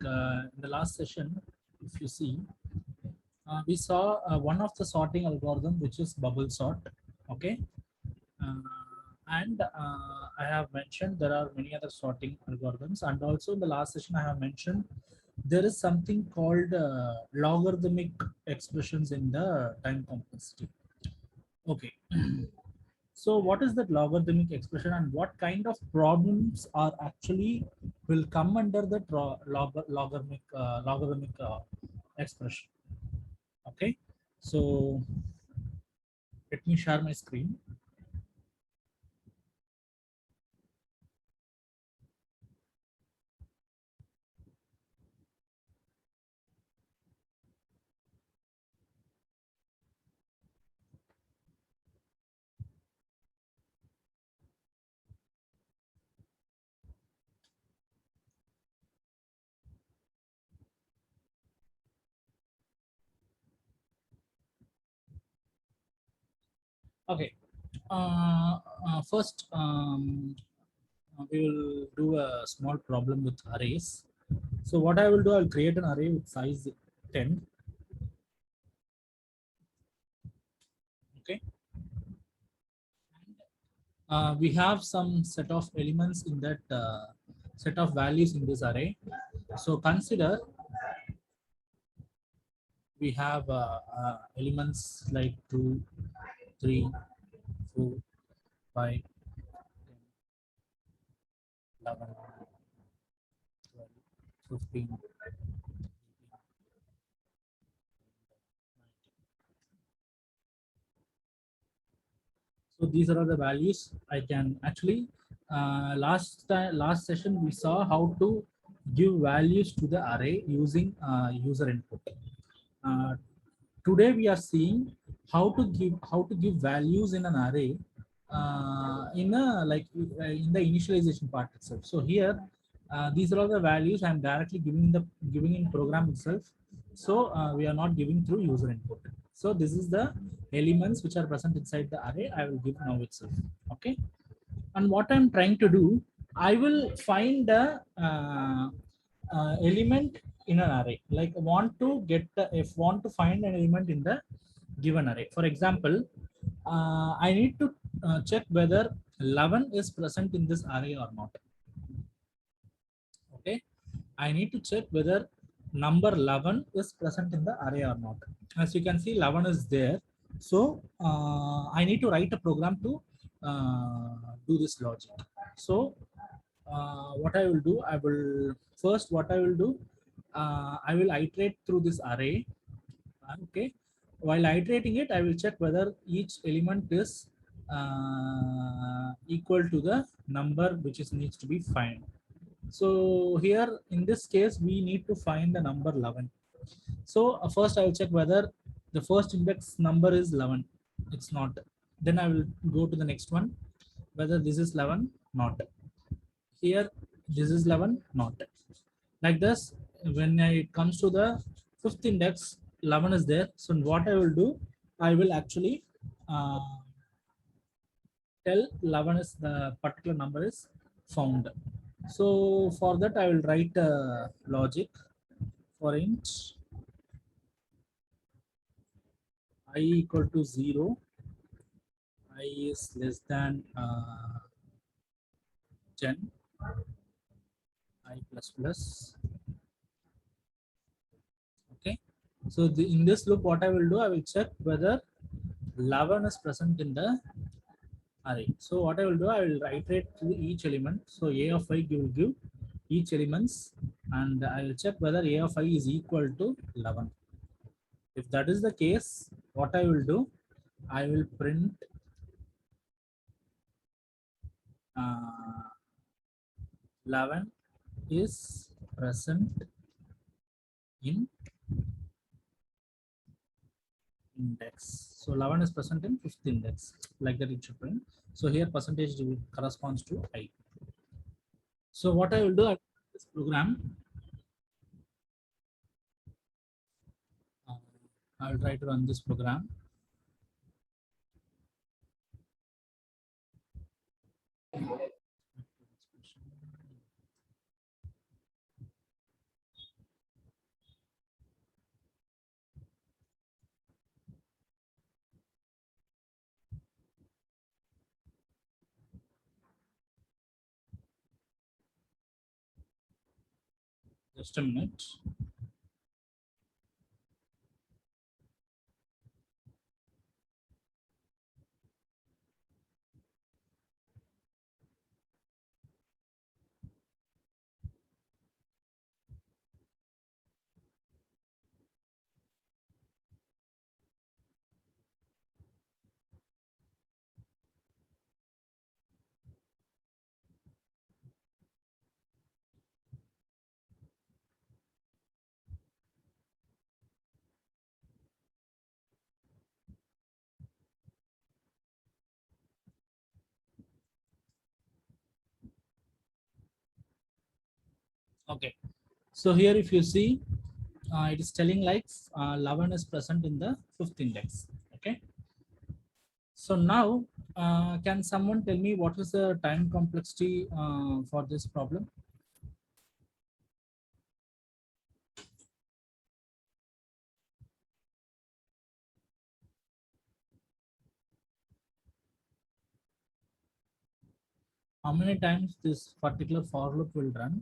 in the last session, if you see, we saw one of the sorting algorithm, which is bubble sort. Okay. Uh, and I have mentioned there are many other sorting algorithms, and also in the last session I have mentioned there is something called logarithmic expressions in the time complexity. Okay. So what is that logarithmic expression and what kind of problems are actually will come under the logarithmic expression? Okay. So let me share my screen. Okay. First, we will do a small problem with arrays. So what I will do, I'll create an array with size 10. Okay. We have some set of elements in that set of values in this array. So consider we have elements like 2, 3, 4, 5, 11, 12, 15. So these are the values I can actually. Last session we saw how to give values to the array using user input. Uh, Today we are seeing how to give values in an array in a in the initialization part itself. So here these are all the values I am directly giving in program itself. So we are not giving through user input. So this is the elements which are present inside the array I will give now itself. Okay. And what I'm trying to do, I will find the element in an array. Like if want to find an element in the given array. For example, I need to check whether 11 is present in this array or not. Okay, I need to check whether number 11 is present in the array or not. As you can see, 11 is there. So I need to write a program to do this logic. So what I will do, what I will do, I will iterate through this array. Okay, while iterating it, I will check whether each element is equal to the number which is needs to be found. So here in this case we need to find the number 11. So first I will check whether the first index number is 11. It's not. Then I will go to the next one, whether this is 11, not. Here this is 11, not. Like this, when it comes to the fifth index, 11 is there. So what I will do, I will actually uh, tell 11 is the particular number is found. So for that I will write logic for int I equal to 0, I is less than 10, I plus plus. Okay, so in this loop what I will do, I will check whether 11 is present in the array. So what I will do, I will iterate to each element. So a of I will give each elements, and I will check whether a of I is equal to 11. If that is the case, what I will do, I will print 11 is present in index. So 11 is present in fifth index, like that it should print. So here percentage corresponds to I. So what I will do, I will this program. I will try to run this program. Just a minute. Okay. So here, if you see, it is telling like 11 is present in the fifth index. Okay. So now, can someone tell me what is the time complexity for this problem? How many times this particular for loop will run?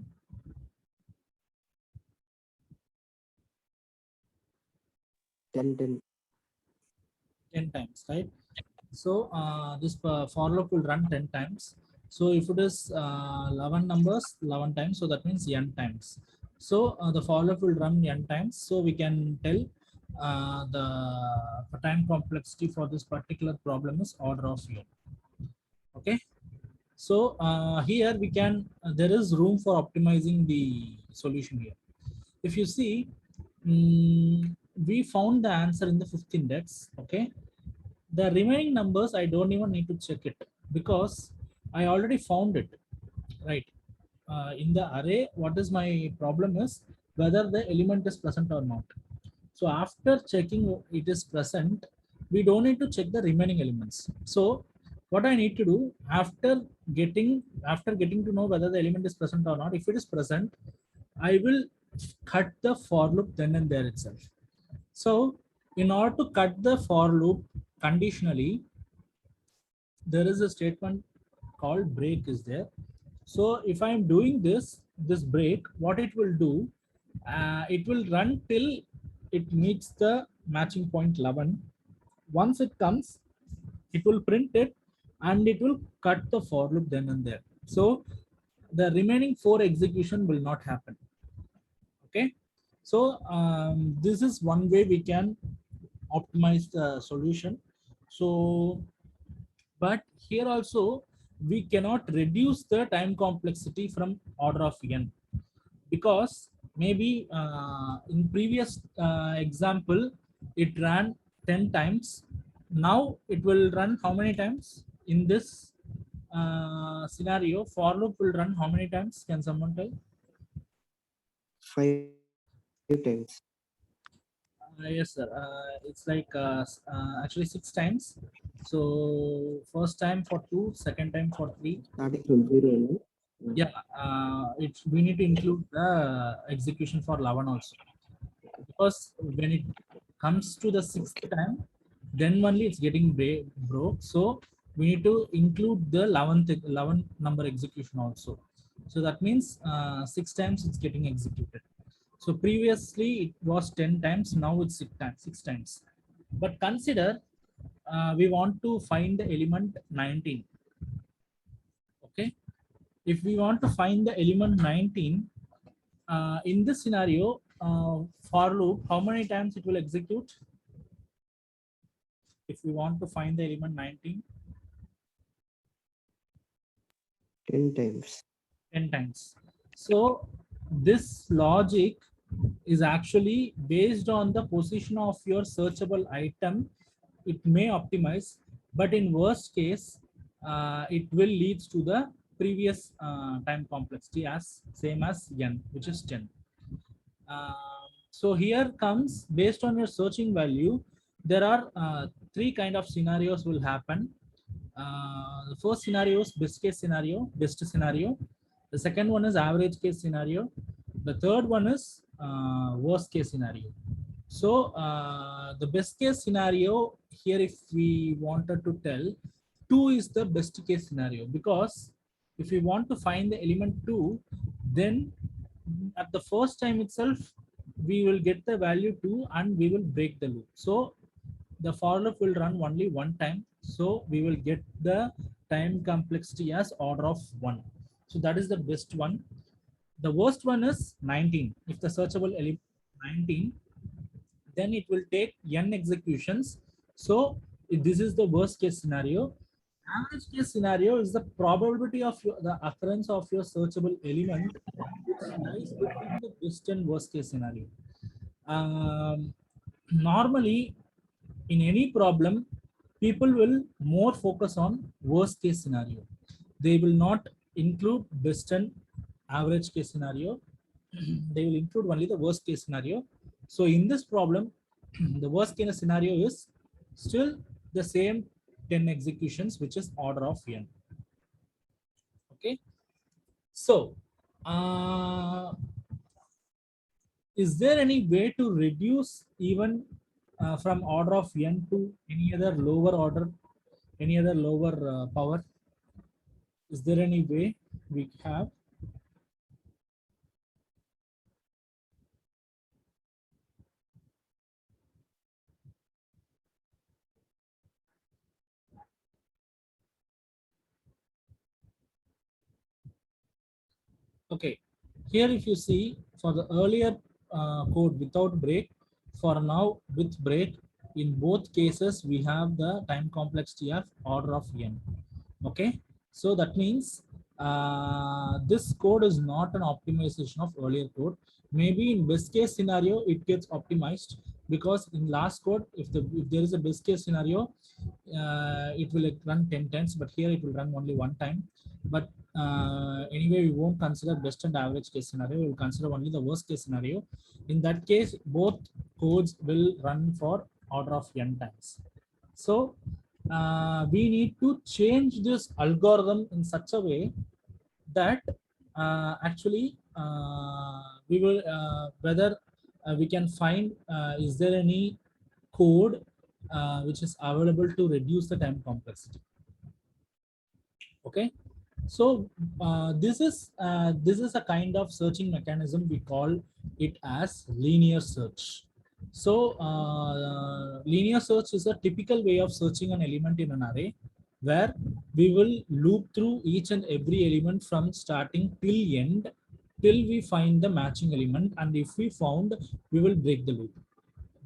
10. 10 times, right? So this for loop will run 10 times. So if it is 11 numbers, 11 times, so that means n times. So the for loop will run n times. So we can tell the time complexity for this particular problem is order of n. Okay. So here we can, there is room for optimizing the solution here. If you see, we found the answer in the fifth index. Okay. The remaining numbers, I don't even need to check it because I already found it, right? In the array, what is my problem is whether the element is present or not. So after checking it is present, we don't need to check the remaining elements. So what I need to do after getting to know whether the element is present or not, if it is present, I will cut the for loop then and there itself. So in order to cut the for loop conditionally, there is a statement called break is there. So if I am doing this break, what it will do, it will run till it meets the matching point 11. Once it comes, it will print it and it will cut the for loop then and there. So the remaining 4 execution will not happen. Okay. So this is one way we can optimize the solution. So but here also we cannot reduce the time complexity from order of n because maybe in previous example it ran 10 times. Now it will run how many times in this scenario? For loop will run how many times? Can someone tell? 5 times. Yes, sir. It's like actually 6 times. So first time for 2, second time for 3. Starting from 0. No? Yeah, we need to include the execution for 11 also because when it comes to the sixth time, then only it's getting broke. So we need to include the 11 number execution also. So that means 6 times it's getting executed. So previously it was 10 times, now it's 6 times. 6 times. But consider we want to find the element 19. Okay, if we want to find the element 19 in this scenario, for loop, how many times it will execute? If we want to find the element 19, 10 times. 10 times. So this logic is actually based on the position of your searchable item. It may optimize, but in worst case, it will lead to the previous time complexity as same as n, which is 10. So here comes based on your searching value, there are three kind of scenarios will happen. The first scenario is best scenario. The second one is average case scenario. The third one is worst case scenario. So the best case scenario here, if we wanted to tell, 2 is the best case scenario because if we want to find the element 2, then at the first time itself, we will get the value 2 and we will break the loop. So the for loop will run only one time. So we will get the time complexity as order of 1. So that is the best one. The worst one is 19. If the searchable element 19, then it will take n executions. So if this is the worst case scenario. Average case scenario is the probability of the occurrence of your searchable element, which lies between the best and worst case scenario. Normally, in any problem, people will more focus on worst case scenario. They will not include best and average case scenario. They will include only the worst case scenario. So in this problem, the worst case scenario is still the same 10 executions, which is order of n. Okay. So, is there any way to reduce even from order of n to any other lower order, any other lower power? Is there any way we have? Okay, here if you see for the earlier code without break, for now with break, in both cases we have the time complexity of order of n. Okay, so that means this code is not an optimization of earlier code. Maybe in best case scenario it gets optimized, because in last code, if there is a best case scenario, it will run 10 times, but here it will run only one time. But anyway, we won't consider best and average case scenario. We will consider only the worst case scenario. In that case, both codes will run for order of n times. So we need to change this algorithm in such a way that actually we will whether we can find is there any code which is available to reduce the time complexity. Okay, so this is a kind of searching mechanism. We call it as linear search. So linear search is a typical way of searching an element in an array, where we will loop through each and every element from starting till end, till we find the matching element, and if we found, we will break the loop.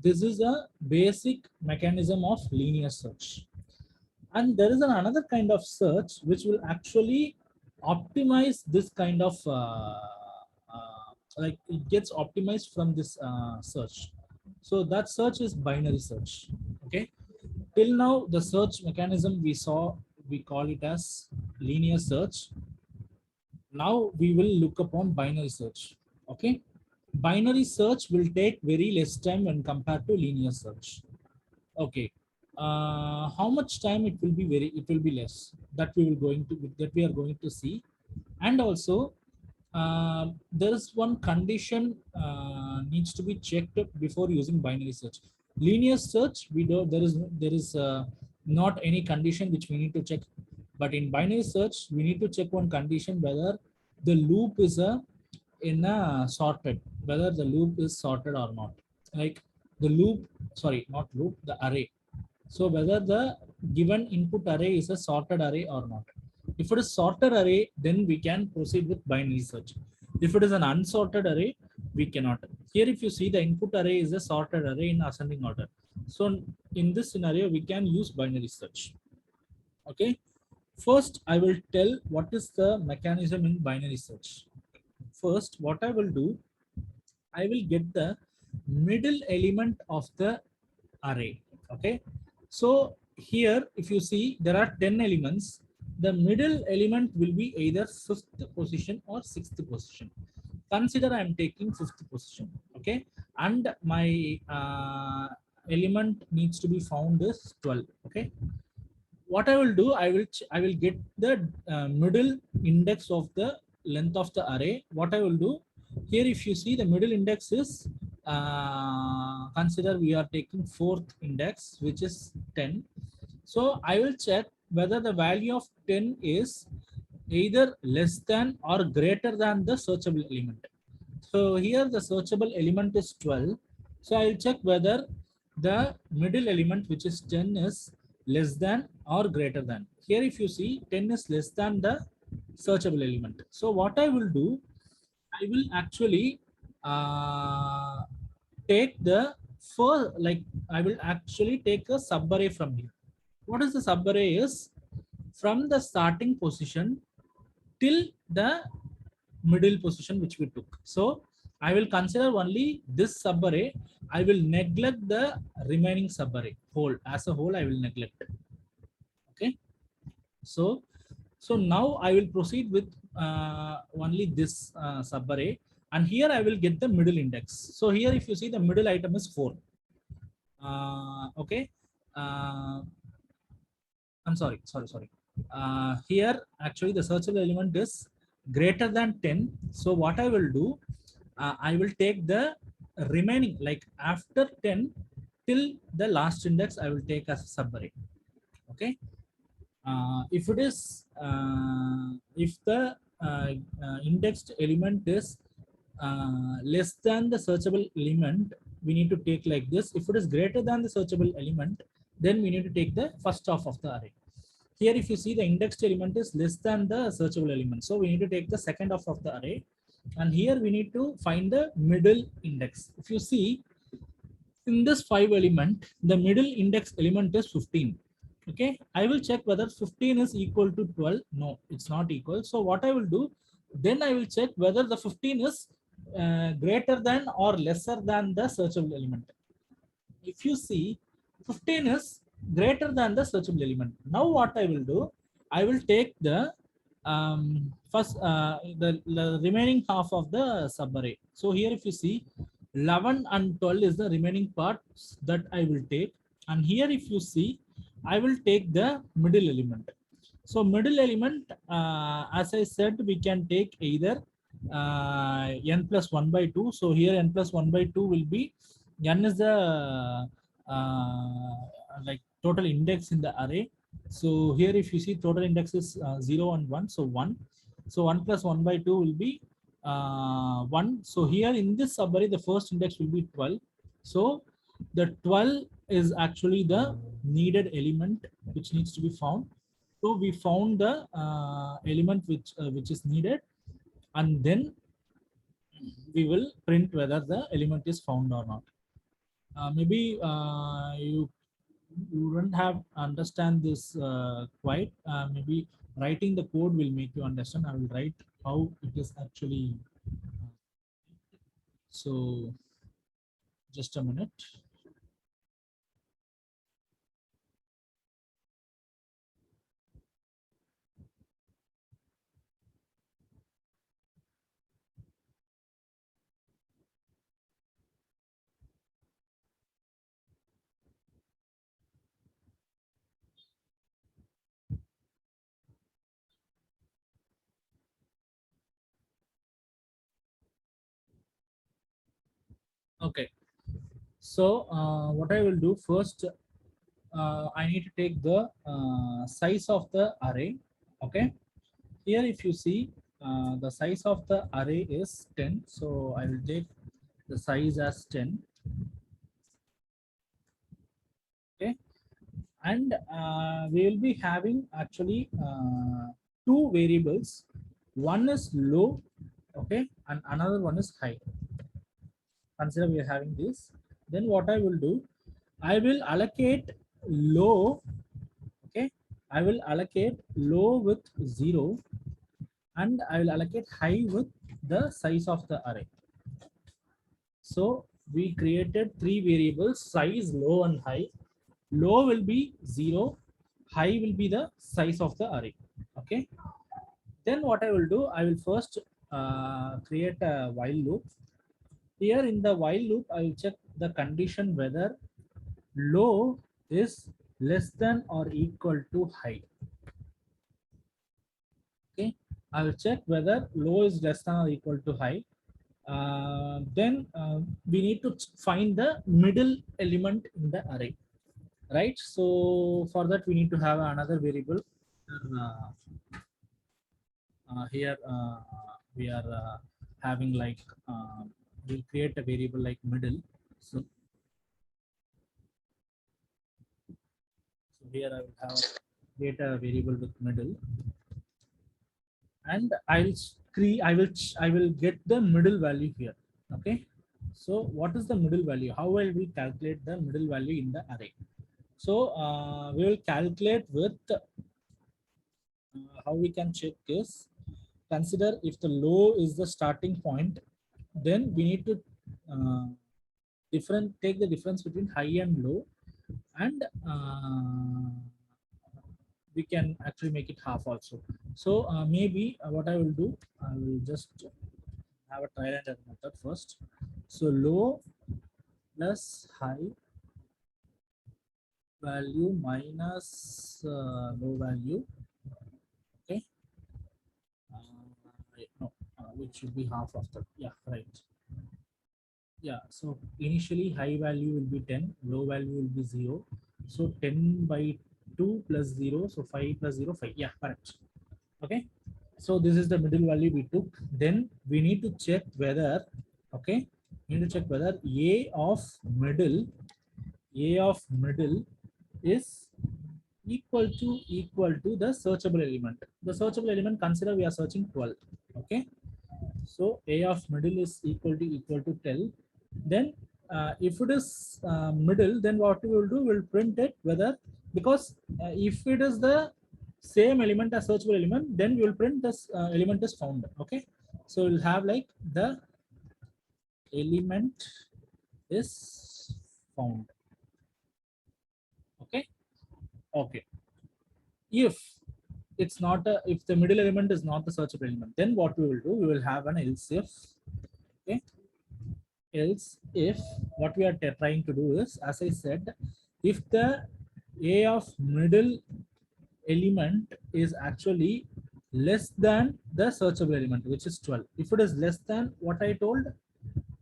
This is a basic mechanism of linear search. And there is another kind of search which will actually optimize this kind of like it gets optimized from this search. So that search is binary search. Okay, till now the search mechanism we saw, we call it as linear search. Now we will look upon binary search. Okay, binary search will take very less time when compared to linear search. Okay, how much time it will be? It will be less, that we are going to see. And also there is one condition needs to be checked before using binary search. Linear search, we do there is not any condition which we need to check, but in binary search we need to check one condition, whether the loop is sorted, whether the loop is sorted or not. Like the loop, sorry, not loop, the array. So whether the given input array is a sorted array or not. If it is sorted array, then we can proceed with binary search. If it is an unsorted array, we cannot. Here, if you see, the input array is a sorted array in ascending order. So in this scenario, we can use binary search. Okay. First, I will tell what is the mechanism in binary search. First, what I will do, I will get the middle element of the array. Okay, so here if you see, there are 10 elements. The middle element will be either 5th position or 6th position. Consider I am taking 5th position. Okay, and my element needs to be found is 12. Okay, what I will do, I will get the middle index of the length of the array. What I will do here, if you see, the middle index is consider we are taking 4th index, which is 10. So I will check whether the value of 10 is either less than or greater than the searchable element. So here the searchable element is 12. So I'll check whether the middle element, which is 10, is less than or greater than. Here if you see, 10 is less than the searchable element. So what I will do, I will actually take the first, like I will actually take a subarray from here. What is the subarray is from the starting position till the middle position which we took. So I will consider only this subarray. I will neglect the remaining subarray whole. As a whole, I will neglect. Okay. So now I will proceed with only this subarray, and here I will get the middle index. So here if you see, the middle item is 4. Okay. Uh, I'm sorry. Here actually the searchable element is greater than 10. So what I will do, I will take the remaining, like after 10 till the last index, I will take as a subarray. Okay. If it is, if the indexed element is less than the searchable element, we need to take like this. If it is greater than the searchable element, then we need to take the first half of the array. Here, if you see, the indexed element is less than the searchable element, so we need to take the second half of the array. And here we need to find the middle index. If you see, in this 5 element, the middle index element is 15. Okay, I will check whether 15 is equal to 12. No, it's not equal. So what I will do, then I will check whether the 15 is greater than or lesser than the searchable element. If you see, 15 is greater than the searchable element. Now what I will do, I will take the first the remaining half of the subarray. So here if you see, 11 and 12 is the remaining parts that I will take, and here if you see, I will take the middle element. So middle element, as I said, we can take either n plus 1 by 2. So here n plus 1 by 2 will be, n is the like total index in the array. So here if you see, total index is 0 and 1, so 1. So 1 plus 1 by 2 will be 1. So here in this subarray, the first index will be 12. So the 12 is actually the needed element which needs to be found. So we found the element which is needed, and then we will print whether the element is found or not. Maybe you don't have understand this quite. Maybe writing the code will make you understand. I will write how it is actually. So just a minute. Okay. So what I will do first, I need to take the size of the array. Okay. Here, if you see, the size of the array is 10. So I will take the size as 10. Okay. And we will be having actually two variables. One is low, okay, and another one is high. Consider we are having this. Then what I will do, I will allocate low, okay, I will allocate low with 0, and I will allocate high with the size of the array. So we created three variables: size, low, and high. Low will be 0, high will be the size of the array. Okay. Then what I will do, I will first create a while loop. Here in the while loop, I will check the condition whether low is less than or equal to high. Okay, I will check whether low is less than or equal to high. Then we need to find the middle element in the array, right? So for that we need to have another variable. Here we are having like we'll create a variable like middle. So here I will have create a variable with middle, and I will get the middle value here. Okay. So what is the middle value? How will we calculate the middle value in the array? So we will calculate with how we can check is, consider if the low is the starting point, then we need to uh, take the difference between high and low, and we can actually make it half also. So maybe what I will do, I will just have a trial and error method first. So low plus high value minus low value. Okay. No, which should be half of that. Yeah, right. Yeah, so initially high value will be 10, low value will be 0. So 10 by 2 plus 0, so 5 plus 0, 5. Yeah, correct. Okay. So this is the middle value we took. Then we need to check whether, okay, we need to check whether A of middle is equal to the searchable element. The searchable element, consider we are searching 12. Okay. So A of middle is equal to 12. Then if it is middle, then what we will do, we'll print it whether, because if it is the same element as searchable element, then we will print this element is found. Okay. So we'll have like the element is found. Okay. Okay. If it's not a, if the middle element is not the searchable element, then what we will do, we will have an else if. Okay. Else if what we are trying to do is, as I said, if the A of middle element is actually less than the searchable element, which is 12. If it is less than what I told,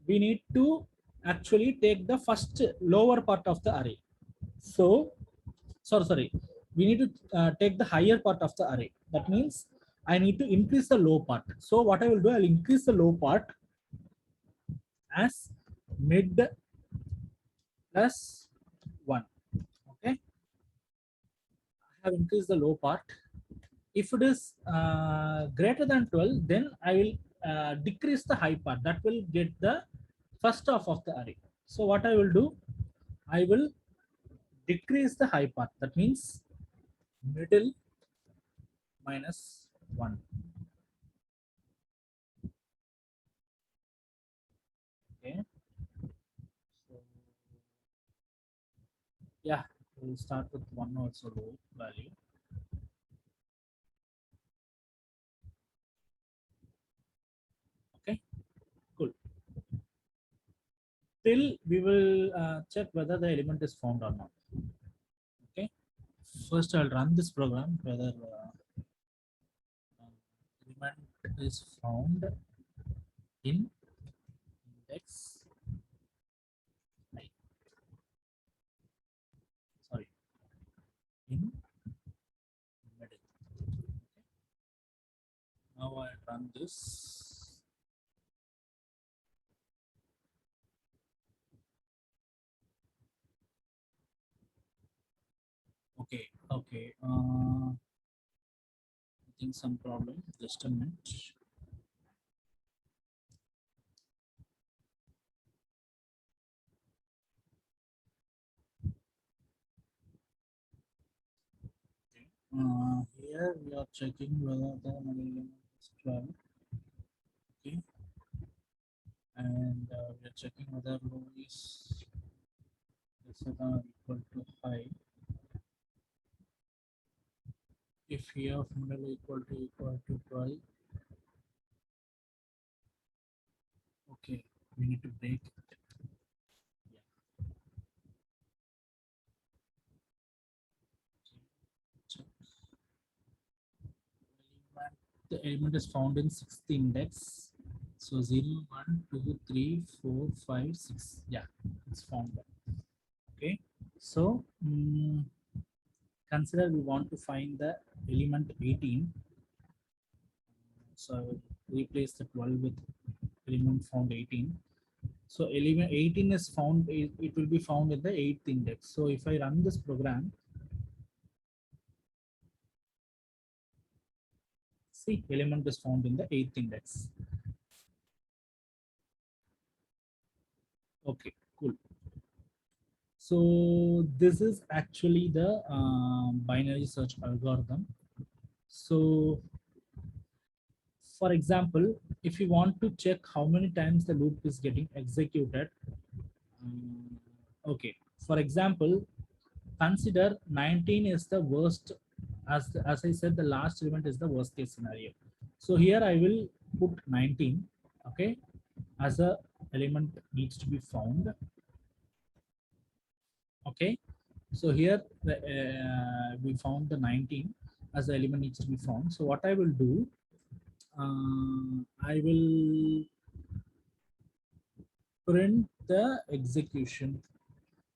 we need to actually take the first lower part of the array. So sorry, we need to take the higher part of the array. That means I need to increase the low part. So what I will do, I'll increase the low part as mid plus 1. Okay. I have increased the low part. If it is greater than 12, then I will decrease the high part. That will get the first half of the array. So what I will do, I will decrease the high part. That means middle minus 1. Okay. So yeah, we'll start with 1 also low value. Okay, cool. Till we will check whether the element is found or not. Okay. First, I'll run this program whether element is found in index. Sorry, in middle. Okay. Now I run this. Okay. Okay. I think some problem. Just a minute. Here we are checking whether the element is 12. Okay. And we are checking whether low is lesser than or equal to high. If here of middle equal to 12. Okay, we need to break it. Yeah. Check. The element is found in 6th index. So 0, 1, 2, 3, 4, 5, 6. Yeah, it's found. Okay. So consider we want to find the element 18. So I will replace the 12 with element found 18. So element 18 is found, it will be found in the 8th index. So if I run this program, see, element is found in the 8th index. Okay, cool. So this is actually the binary search algorithm. So for example, if you want to check how many times the loop is getting executed, okay, for example, consider 19 is the worst, as I said, the last element is the worst case scenario. So here I will put 19, okay, as a element needs to be found. Okay, so here we found the 19 as the element needs to be found. So what I will do, I will print the execution.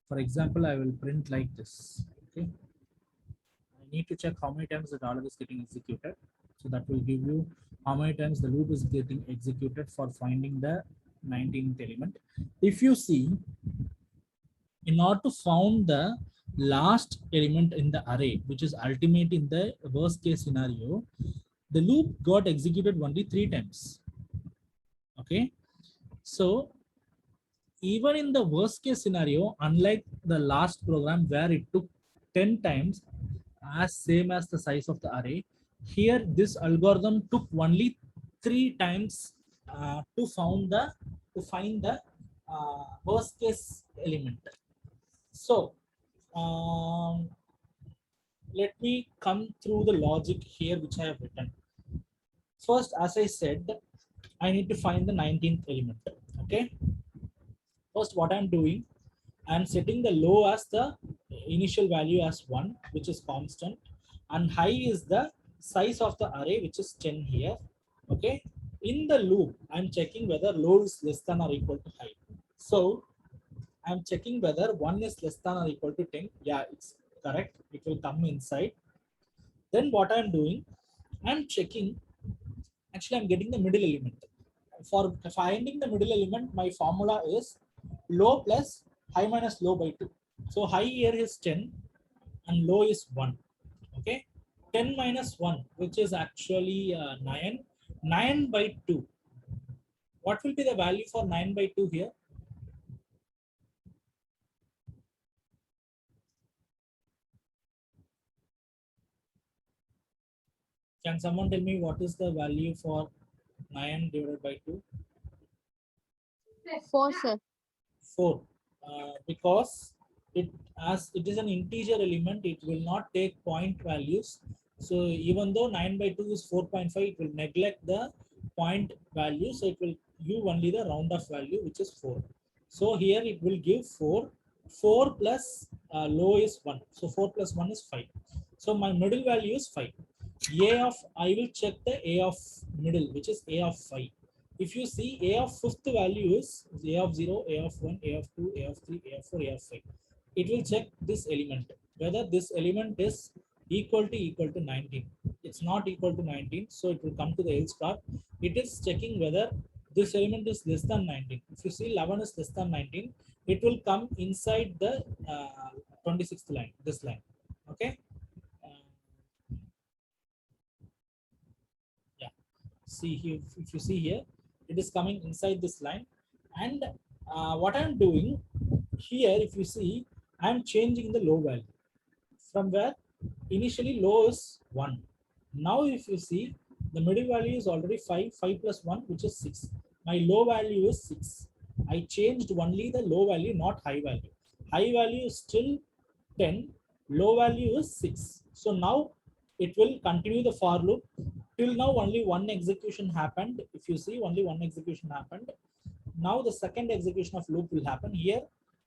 For example, I will print like this. Okay, I need to check how many times the dollar is getting executed. So that will give you how many times the loop is getting executed for finding the 19th element. If you see, in order to find the last element in the array, which is ultimate in the worst case scenario, the loop got executed only 3 times. Okay, so even in the worst case scenario, unlike the last program where it took 10 times, as same as the size of the array, here this algorithm took only 3 times to find the worst case element. So let me come through the logic here which I have written. First, as I said, I need to find the 19th element. Okay, first what I'm doing, I'm setting the low as the initial value as 1, which is constant, and high is the size of the array, which is 10 here. Okay, in the loop, I'm checking whether low is less than or equal to high. So I'm checking whether 1 is less than or equal to 10. Yeah, it's correct. It will come inside. Then what I'm doing, I'm checking, actually I'm getting the middle element. For finding the middle element, my formula is low plus high minus low by 2. So high here is 10 and low is 1. Okay, 10 minus 1, which is actually 9. 9 by 2. What will be the value for 9 by 2 here? Can someone tell me what is the value for 9 divided by 2? 4, sir. 4. Because as it is an integer element, it will not take point values. So even though 9 by 2 is 4.5, it will neglect the point value. So it will give only the round off value, which is 4. So here it will give 4. 4 plus low is 1. So 4 plus 1 is 5. So my middle value is 5. I will check the A of middle, which is A of 5. If you see, A of fifth value is A of 0, A of 1, A of 2, A of 3, A of 4, A of 5. It will check this element, whether this element is equal to 19. It's not equal to 19, so it will come to the else part. It is checking whether this element is less than 19. If you see 11 is less than 19, it will come inside the 26th line, this line. Okay. Yeah. See here, if you see here, it is coming inside this line. And what I'm doing here, if you see, I'm changing the low value from where initially low is 1. Now if you see, the middle value is already 5. 5 plus 1, which is 6. My low value is 6. I changed only the low value, not high value. High value is still 10. Low value is 6. So now it will continue the for loop. Till now only one execution happened. If you see, only one execution happened. Now the second execution of loop will happen. Here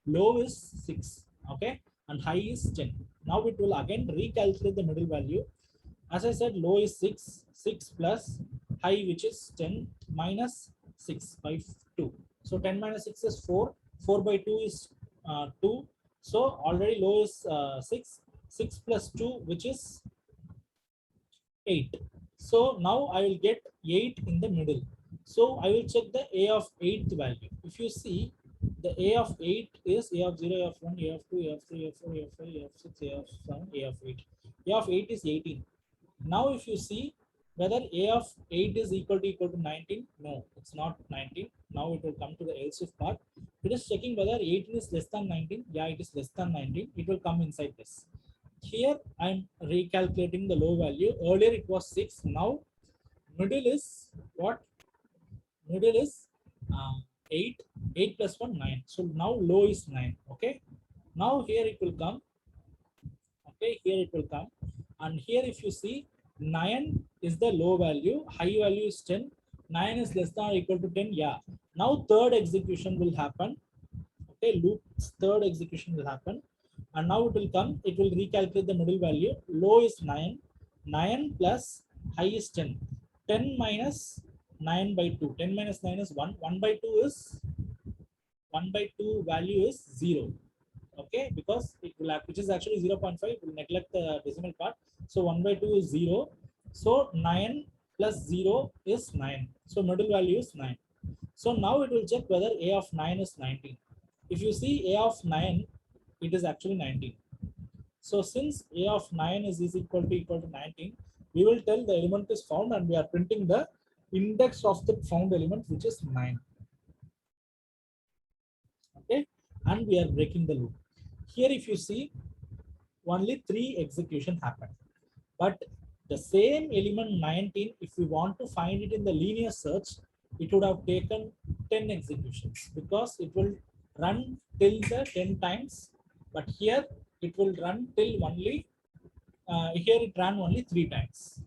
low is 6, okay, and high is 10. Now it will again recalculate the middle value. As I said, low is 6. 6 plus high, which is 10, minus 6 by 2. So 10 minus 6 is 4. 4 by 2 is 2. So already low is 6. 6 plus 2, which is 8. So now I will get 8 in the middle. So I will check the A of 8th value. If you see, the A of 8 is A of 0, A of 1, A of 2, A of 3, A of 4, A of 5, A of 6, A of 7, A of 8. A of 8 is 18. Now if you see whether A of 8 is equal to 19, no, it's not 19. Now it will come to the else if part. It is checking whether 18 is less than 19. Yeah, it is less than 19. It will come inside this. Here I'm recalculating the low value. Earlier it was 6. Now middle is what? Middle is 8. 8 plus 1, 9. So now low is 9. Okay. Now here it will come. Okay, here it will come. And here if you see, 9 is the low value, high value is 10. 9 is less than or equal to 10. Yeah. Now third execution will happen. Okay, loop's third execution will happen. And now it will come, it will recalculate the middle value. Low is 9. 9 plus high is 10. 10 minus 9 by 2. 10 minus 9 is 1. 1 by 2 is 1 by 2 value is 0. Okay, because it will have, which is actually 0.5, will neglect the decimal part. So 1 by 2 is 0. So 9 plus 0 is 9. So middle value is 9. So now it will check whether A of 9 is 19. If you see A of 9, it is actually 19. So since A of 9 is equal to 19, we will tell the element is found and we are printing the index of the found element, which is 9. Okay, and we are breaking the loop. Here if you see, only 3 execution happened, but the same element 19, if we want to find it in the linear search, it would have taken 10 executions, because it will run till the 10 times, but here it will run till only here it ran only 3 times.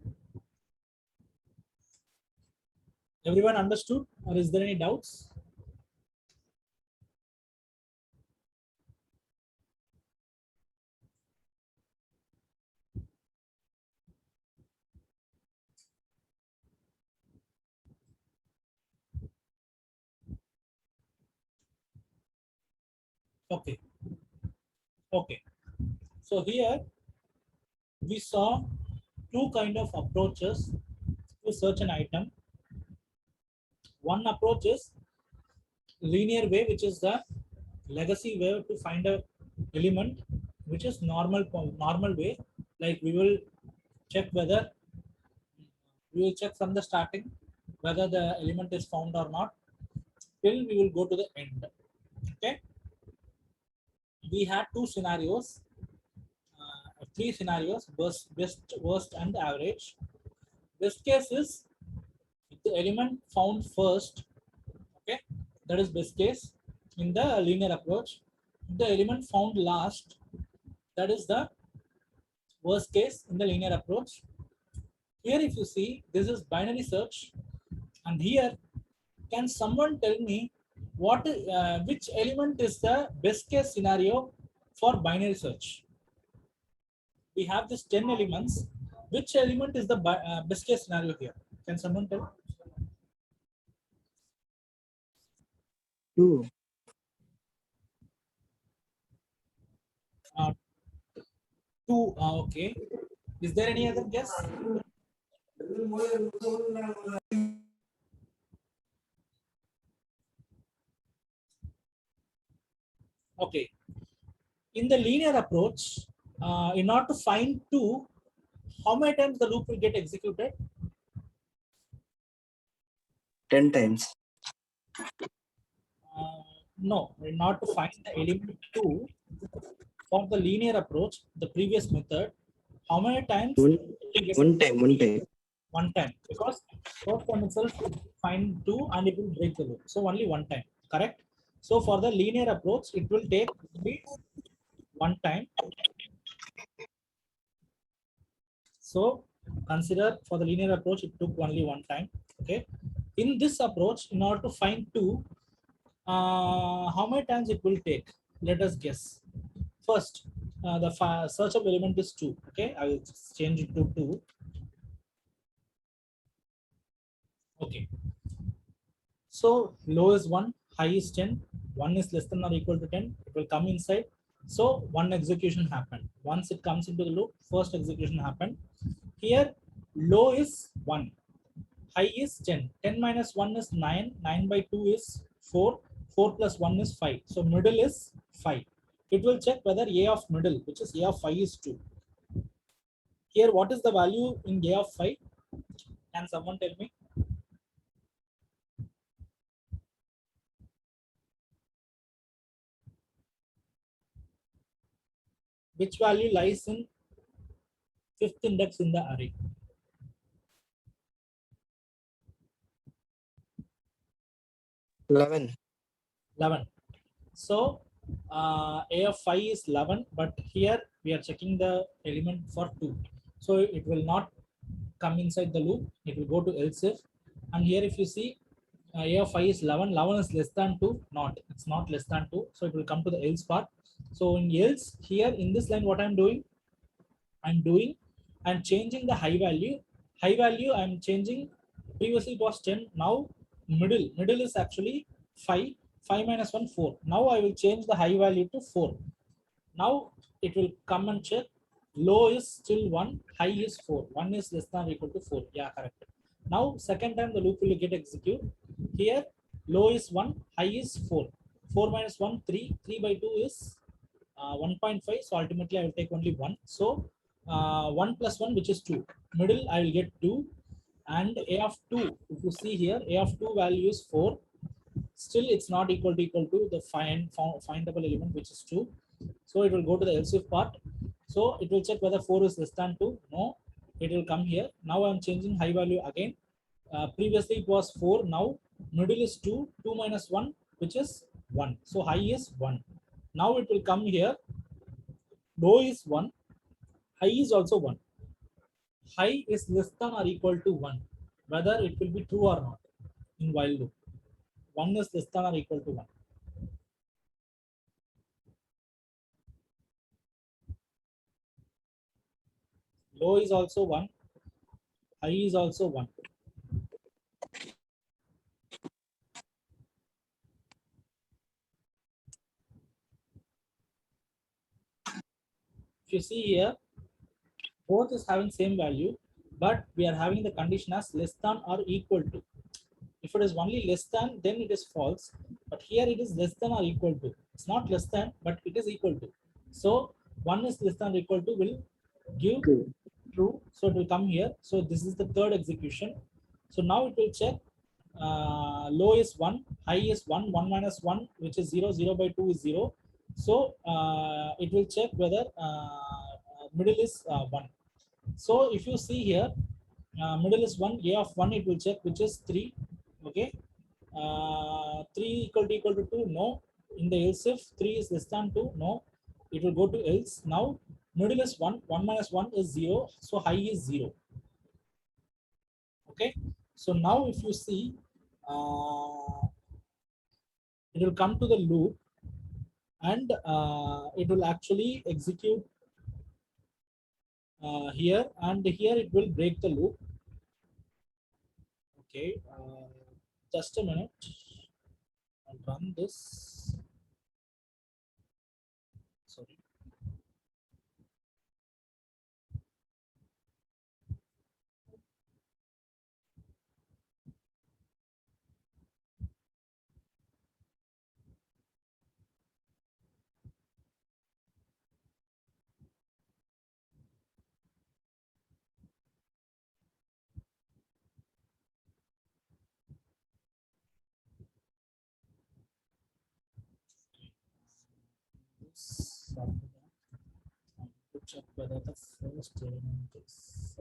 Everyone understood, or is there any doubts? Okay. Okay, so here we saw two kind of approaches to search an item. One approach is linear way, which is the legacy way to find a element, which is normal way. Like we will check from the starting whether the element is found or not, till we will go to the end. Okay, we had two scenarios, three scenarios: best, worst, and average. Best case is if the element found first. Okay, that is best case in the linear approach. If the element found last, that is the worst case in the linear approach. Here if you see, this is binary search, and here can someone tell me which element is the best case scenario for binary search? We have this 10 elements. Which element is the best case scenario here? Can someone tell? 2. 2. Okay. Is there any other guess? Okay. In the linear approach, in order to find 2, how many times the loop will get executed? 10 times. No, in order to find the element 2 for the linear approach, the previous method, how many times? One time. One time, because first time itself will find 2 and it will break the loop. So only one time, correct? So for the linear approach, it will take only one time. So consider for the linear approach, it took only one time. Okay. In this approach, in order to find 2, how many times it will take? Let us guess. First, the search of element is 2. Okay, I will change it to 2. Okay. So low is 1, high is 10. 1 is less than or equal to 10. It will come inside. So one execution happened. Once it comes into the loop, first execution happened. Here, low is 1, High is 10. 10 minus 1 is 9. 9 by 2 is 4. 4 plus 1 is 5. So middle is 5. It will check whether A of middle, which is A of 5, is 2. Here, what is the value in A of 5? Can someone tell me? Which value lies in fifth index in the array? 11. 11. So A of 5 is 11, but here we are checking the element for 2. So it will not come inside the loop. It will go to else if. And here if you see A of 5 is 11, 11 is less than 2, not. It's not less than 2. So it will come to the else part. So in else, here in this line, what I'm doing, I'm changing the high value. High value I'm changing. Previously it was 10. Now middle is actually 5. 5 minus 1, 4. Now I will change the high value to 4. Now it will come and check. Low is still 1. High is 4. 1 is less than or equal to 4. Yeah, correct. Now second time the loop will get executed. Here low is 1. High is 4. 4 minus 1, 3. 3 by 2 is 1.5. So ultimately I will take only 1. So 1 plus 1, which is 2. Middle I will get 2. And A of 2, if you see here, A of 2 value is 4. Still it's not equal to the findable element, which is 2. So it will go to the else if part. So it will check whether 4 is less than 2. No, it will come here. Now I'm changing high value again. Previously it was 4. Now middle is 2. 2 minus 1, which is 1. So high is 1. Now it will come here. Low is 1. High is also 1. High is less than or equal to 1. Whether it will be true or not in while loop. 1 is less than or equal to 1. Low is also 1. High is also 1. If you see here, both is having same value, but we are having the condition as less than or equal to. If it is only less than, then it is false. But here it is less than or equal to. It's not less than, but it is equal to. So 1 is less than or equal to will give true. So it will come here. So this is the third execution. So now it will check. Low is 1, high is 1, 1 minus 1, which is 0, 0 by 2 is 0. So it will check whether middle is 1. So if you see here, middle is 1, A of 1 it will check, which is 3. Okay. 3 equal to 2, no. In the else if 3 is less than 2, no. It will go to else. Now middle is 1, 1 minus 1 is 0. So high is 0. Okay. So now if you see, it will come to the loop and it will actually execute here, and here it will break the loop. Okay, just a minute. I'll run this. Sorry. After that, I need to check whether the first element is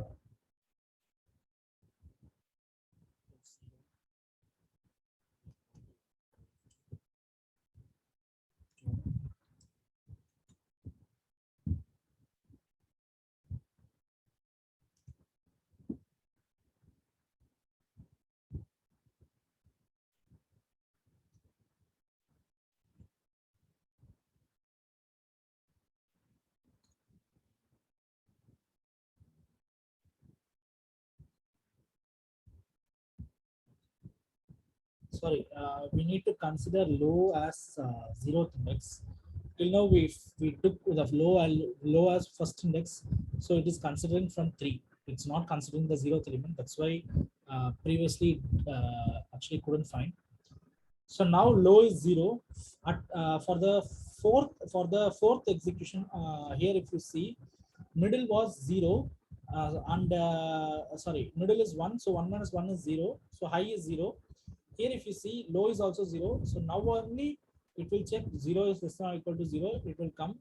sorry, we need to consider low as 0th index. Till now we took the low as first index, so it is considering from 3. It's not considering the 0th element. That's why previously actually couldn't find. So now low is 0. At, for the fourth execution, here if you see, middle was 0, sorry, middle is 1. So 1 minus 1 is 0. So high is 0. Here if you see, low is also 0. So now only it will check 0 is less than or equal to 0. It will come.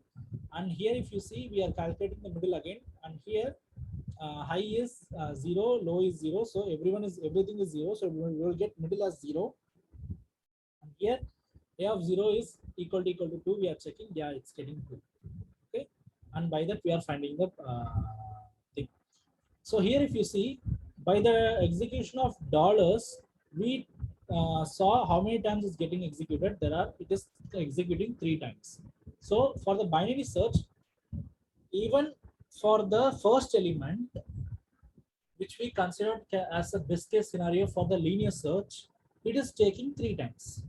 And here if you see, we are calculating the middle again. And here high is 0, low is 0. So everything is 0. So we will get middle as 0. And here a of 0 is equal to 2. We are checking. Yeah, it's getting 2. Okay. And by that we are finding the thing. So here if you see, by the execution of dollars, we saw how many times it's getting executed. It is executing 3 times. So for the binary search, even for the first element, which we considered as a best case scenario for the linear search, it is taking 3 times.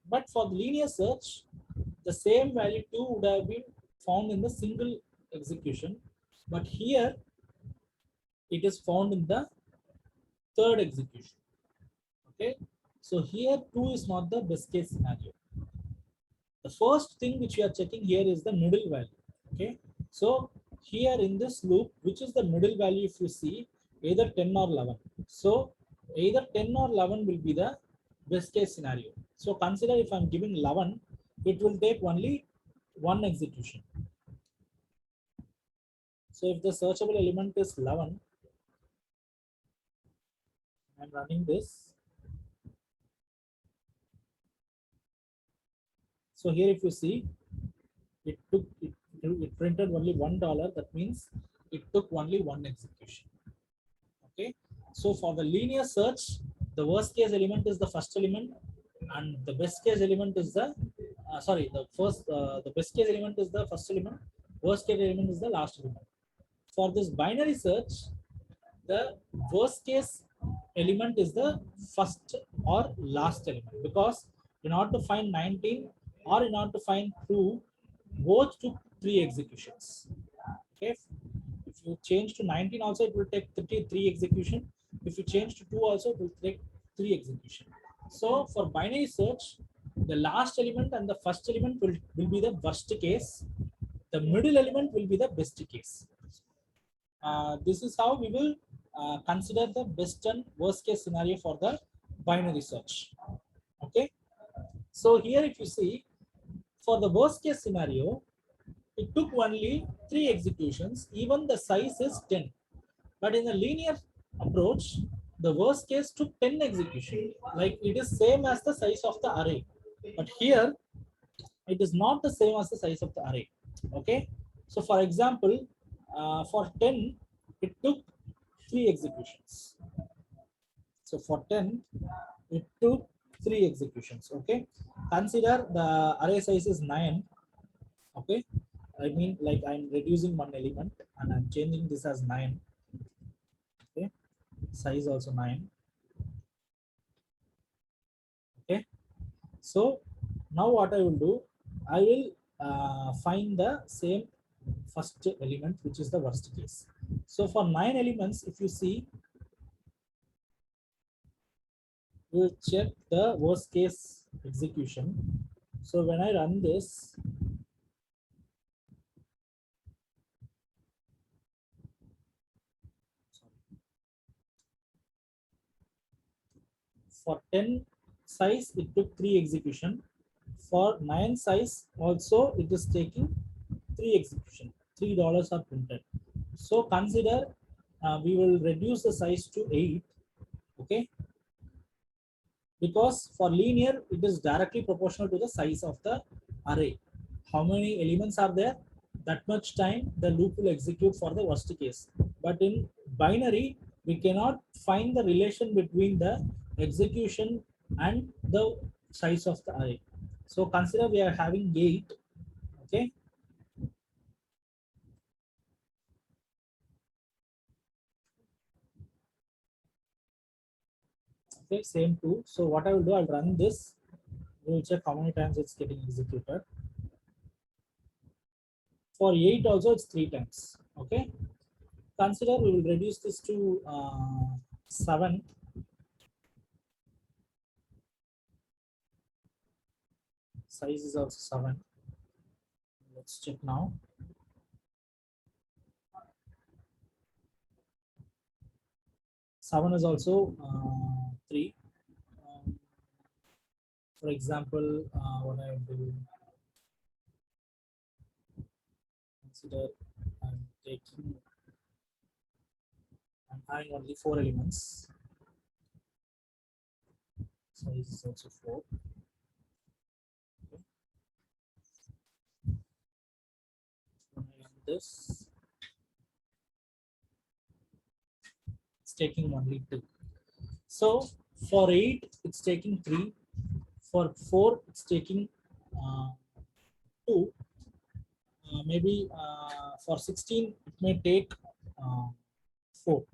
But for the linear search, the same value 2 would have been found in the single execution. But here, it is found in the third execution. Okay, so here 2 is not the best case scenario. The first thing which we are checking here is the middle value. Okay, so here in this loop, which is the middle value, if you see, either 10 or 11. So either 10 or 11 will be the best case scenario. So consider if I'm giving 11, it will take only one execution. So if the searchable element is 11, I'm running this. So here if you see, it printed only $1. That means it took only one execution. Okay. So for the linear search, the worst case element is the first element, and the best case element is the the best case element is the first element. Worst case element is the last element. For this binary search, the worst case element is the first or last element, because in order to find 19 or in order to find 2, both took 3 executions. Okay, if you change to 19 also, it will take 3 execution. If you change to 2 also, it will take 3 execution. So for binary search, the last element and the first element will be the worst case. The middle element will be the best case. This is how we will consider the best and worst case scenario for the binary search. Okay, so here if you see, for the worst case scenario, it took only 3 executions, even the size is 10. But in the linear approach, the worst case took 10 execution, like it is same as the size of the array. But here, it is not the same as the size of the array. Okay, so for example, for 10, it took 3 executions. So for 10, it took 3 executions. Okay, consider the array size is 9. Okay, I mean, like I'm reducing one element and I'm changing this as 9. Okay, size also 9. Okay, so now what I will do, I will find the same first element, which is the worst case. So for 9 elements, if you see, we'll check the worst case execution. So when I run this, for 10 size, it took 3 execution. For 9 size, also it is taking 3 execution. $3 are printed. So consider we will reduce the size to 8. Okay, because for linear, it is directly proportional to the size of the array. How many elements are there? That much time the loop will execute for the worst case. But in binary, we cannot find the relation between the execution and the size of the array. So consider we are having 8. Okay. Okay, same too. So what I will do, I'll run this. We'll check how many times it's getting executed. For 8 also, it's 3 times. Okay. Consider we will reduce this to 7. Size is also 7. Let's check now. Seven is also 3. For example, what I do, consider I'm having only 4 elements. Size is also 4. Okay. When I run this, it's taking only 2. So for 8, it's taking 3. For 4, it's taking 2. Maybe for 16, it may take 4.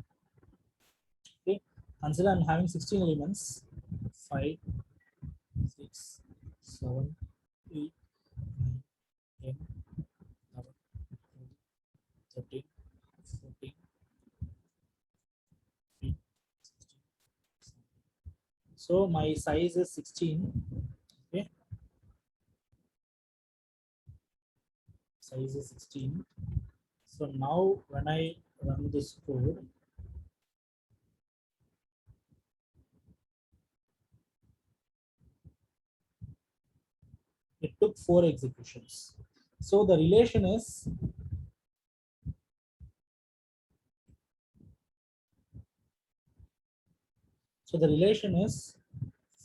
Okay. Consider I'm having 16 elements. 5, 6, 7, 8, 9, 10, 11, 12, 13, 14, 15, 16. So my size is 16. Okay. Size is 16. So now when I run this code, it took 4 executions. So the relation is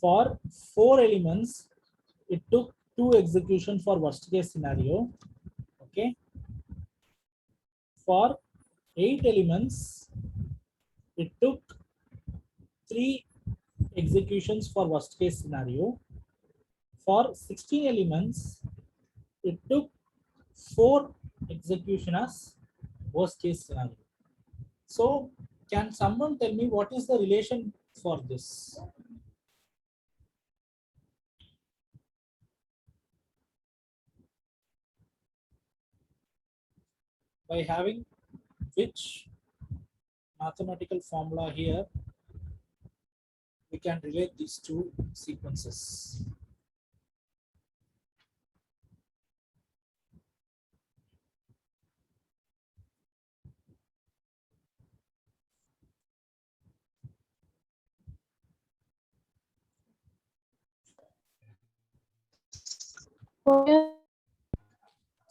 for 4 elements, it took 2 execution for worst case scenario. Okay. For 8 elements, it took 3 executions for worst case scenario. For 16 elements, it took 4 execution as worst case scenario. So can someone tell me what is the relation for this? By having which mathematical formula here, we can relate these two sequences.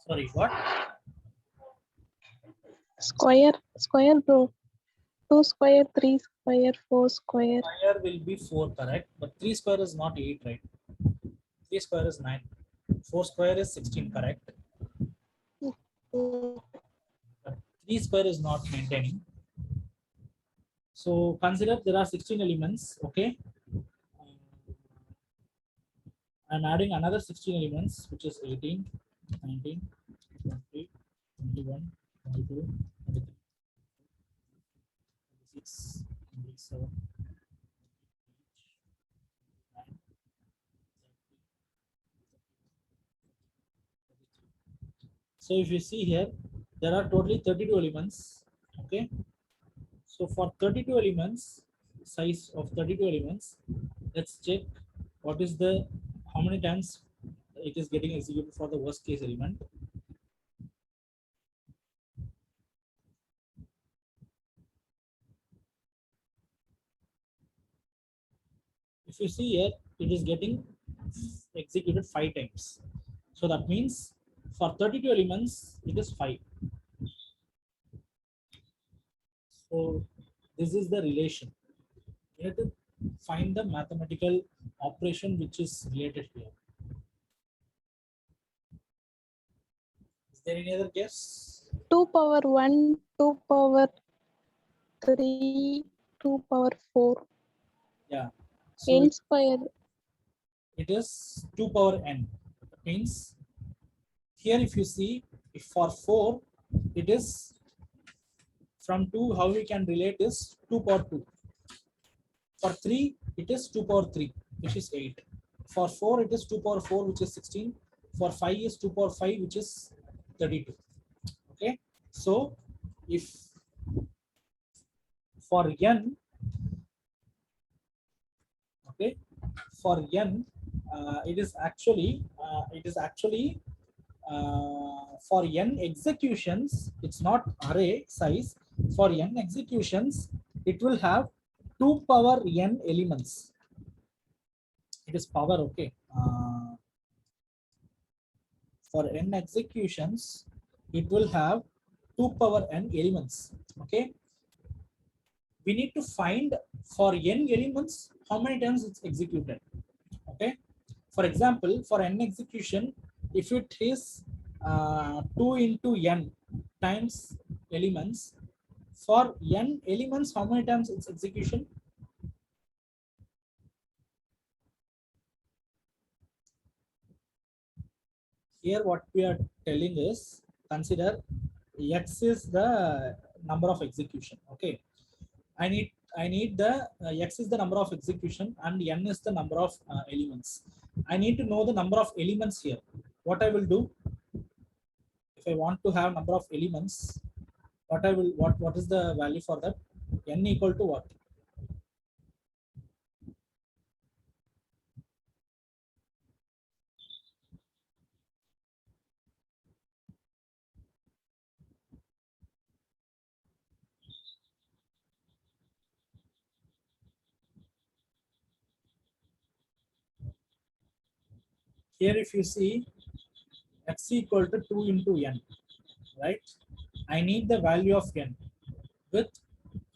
Sorry, what? Square, bro. 2 square, 3 square, 4 square. Square will be 4, correct? But 3 square is not 8, right? 3 square is 9. 4 square is 16, correct? But 3 square is not maintaining. So consider there are 16 elements, okay? I'm adding another 16 elements, which is 18, 19, 20, 21, 22, 23, 26, 27, 29, 30. So if you see here, there are totally 32 elements, okay? So for 32 elements, size of 32 elements, let's check what is the, how many times it is getting executed for the worst case element. If you see here, it is getting executed 5 times. So that means for 32 elements, it is 5. So this is the relation. We have to find the mathematical operation which is related here. Is there any other guess? 2 power 1, 2 power 3, 2 power 4. Yeah. So N square. it is 2 power n. That means here if you see, if for 4, it is from 2, how we can relate is 2 power 2. For 3, it is 2 power 3, which is 8. For 4, it is 2 power 4, which is 16. For 5 is 2 power 5, which is 32. Okay. So if For n, okay, for n, it is actually for n executions, it's not array size. For n executions, it will have 2 power n elements. It is power, okay. For n executions, it will have 2 power n elements. Okay. We need to find for n elements how many times it's executed. Okay. For example, for n execution, if it is 2 into n times elements, for n elements, how many times its execution? Here what we are telling is, consider x is the number of execution. Okay, I need the x is the number of execution and n is the number of elements. I need to know the number of elements here. What I will do, if I want to have number of elements, what is the value for that? N equal to what? Here if you see, x equal to 2 into n, right? I need the value of n with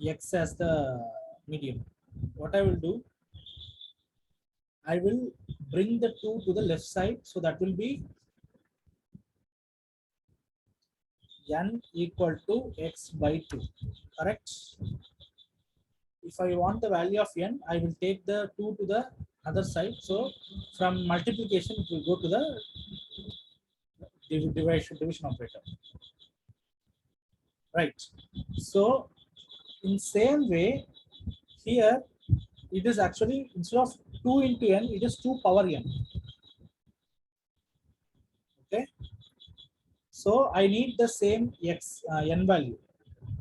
x as the medium. What I will do, I will bring the 2 to the left side, so that will be n equal to x by 2, correct? If I want the value of n, I will take the 2 to the other side. So from multiplication, it will go to the division operator, right? So in same way, here it is actually, instead of 2 into n, it is 2 power n. Okay, so I need the same x n value.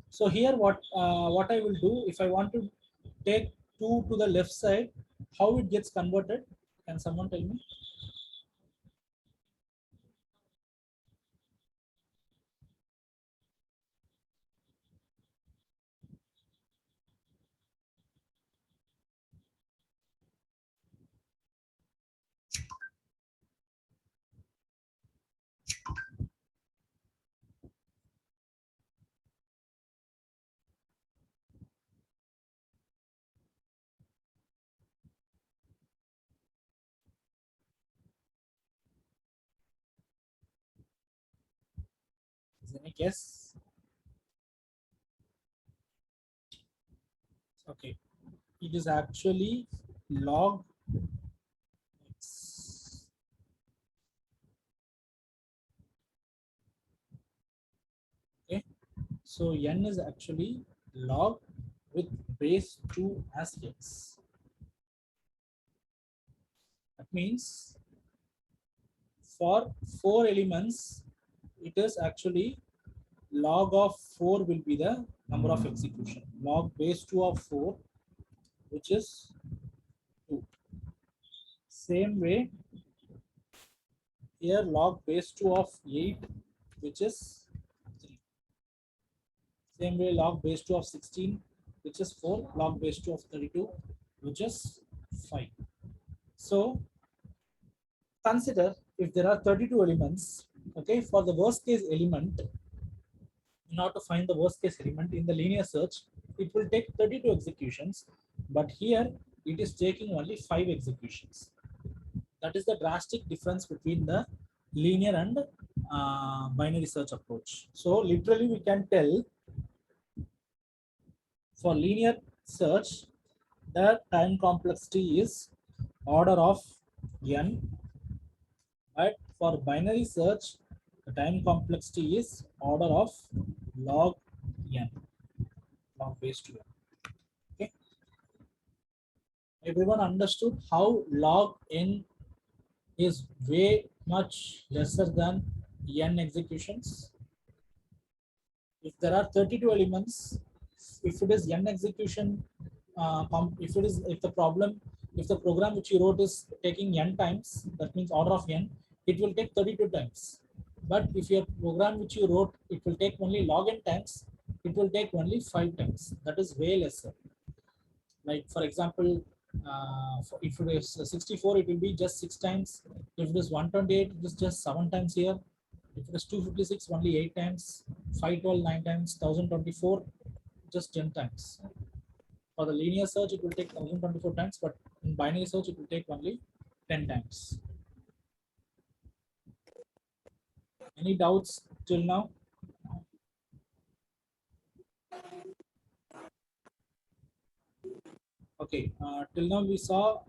So here what I will do, if I want to take 2 to the left side, how it gets converted? Can someone tell me? Is any guess? Okay, it is actually log x. Okay, so n is actually log with base 2 as x. That means for 4 elements, it is actually log of 4 will be the number of execution. Log base 2 of 4, which is 2. Same way, here log base 2 of 8, which is 3. Same way, log base 2 of 16, which is 4. Log base 2 of 32, which is 5. So consider if there are 32 elements, okay, for the worst case element, in order to find the worst case element in the linear search, it will take 32 executions, but here it is taking only 5 executions. That is the drastic difference between the linear and binary search approach. So literally we can tell, for linear search, the time complexity is order of n, but for binary search, the time complexity is order of log n, log base 2n. Okay, everyone understood how log n is way much lesser than n executions? if there are 32 elements, if it is n execution, if the program which you wrote is taking n times, that means order of n, it will take 32 times. But if your program which you wrote, it will take only log n times, it will take only 5 times. That is way lesser. Like for example, if it is 64, it will be just 6 times. If it is 128, it is just 7 times here. If it is 256, only 8 times. 512, 9 times. 1024, just 10 times. For the linear search, it will take 1024 times, but in binary search, it will take only 10 times. Any doubts till now? Okay, till now we saw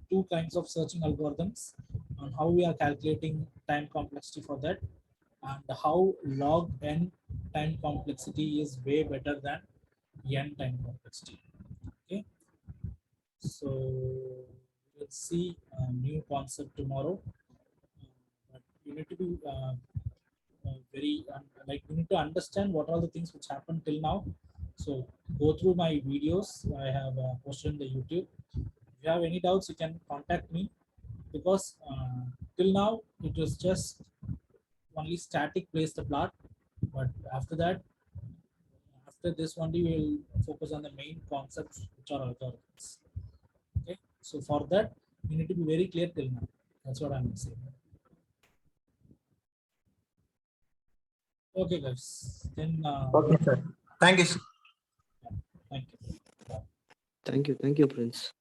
two kinds of searching algorithms on how we are calculating time complexity for that, and how log n time complexity is way better than n time complexity. Okay, so let's see a new concept tomorrow. But you need to be very like you need to understand what are the things which happened till now. So go through my videos I have posted in the YouTube. If you have any doubts, you can contact me, because till now it was just only static place the plot, but after that, after this only we will focus on the main concepts which are algorithms. Okay, so for that you need to be very clear till now. That's what I'm saying. Okay guys, then Okay, sir. Thank you, sir. thank you. Thank you, Prince.